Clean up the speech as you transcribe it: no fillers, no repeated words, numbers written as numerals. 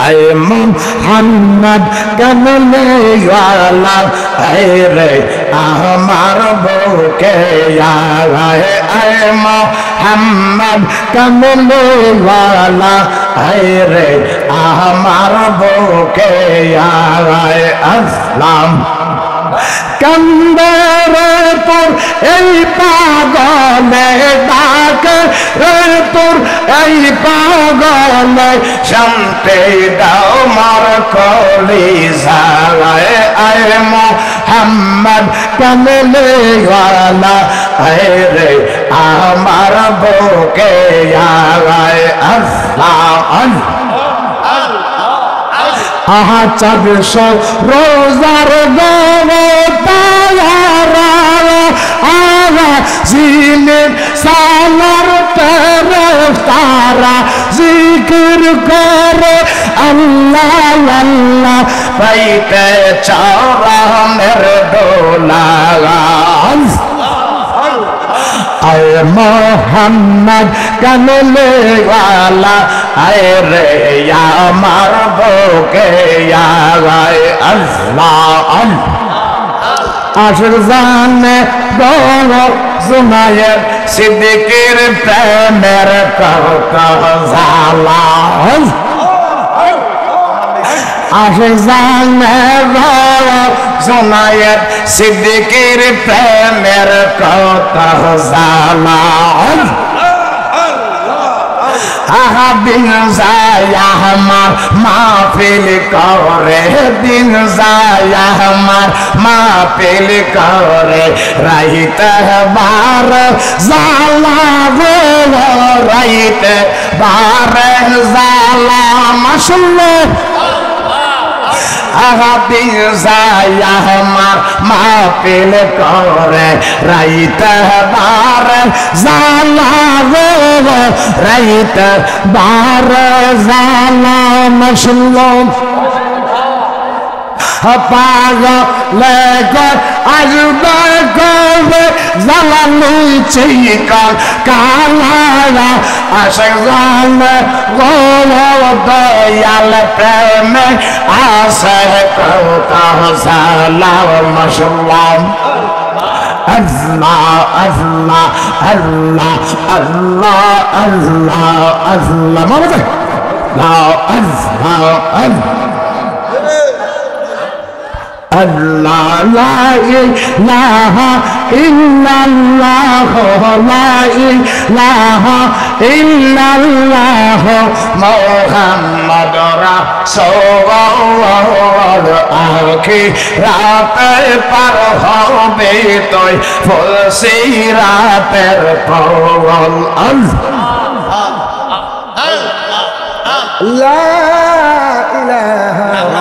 আয় মোহাম্মদ কামলে ওয়ালা আয় রে আমার বুকে আয় আয় মোহাম্মদ কামলে ওয়ালা আয় রে আমার বুকে আয় আসলাম কন্দরে তোর এই পাগলে ডাকে রে তোর এই পাগলে শান্তি দাও মার কলি জাগায় আয় মোহাম্মদ কামলে ওয়ালা আয় রে আমার বুকে আয় আসলাম আহা চারশো রোজার গো তারা আহা জিনের সালার তরফ তারা জিকির করে আল্লাহ আল্লাহ পাইতে চরণের দোলা আয় মোহাম্মদ কামলে ওয়ালা আয় রে আমার বুকে আয় আল্লাহ আশর জানে বড় জুনায়ের সিদ্দিকের প্রেমের কথা জালা আশর জানে বড় জুনায়ের সিদ্দিকের প্রেমের কথা জালা আহা দিন যায় আমার মাহফিল করে দিন যায় আমার মাহফিল করে রাইতে বার জালা গো রাইতে বার জালা মাশাআল্লাহ আহা দিন যায় আমার মাহফিল করে রাইতে বার জালা গো রাইতে বার জালা মাশাআল্লাহ পাগলে কর আসবে কবে জালালু চিকাল কালা আশক জানে গোল দয়াল প্রেমে আসে কথা সালাম মাশাআল্লাহ আল্লাহ আল্লাহ আল্লাহ আল্লাহ আল্লাহ আল্লাহ মামা আল্লাহ আল্লাহ আল্লাহ লা ইলাহা ইল্লাল্লাহ লা ইলাহা ইল্লাল্লাহ মুহাম্মাদুর রাসূলুল্লাহ আখিরাতে পার হবে তুই ফুল সিরাতের পল আল্লাহ লা ইলাহা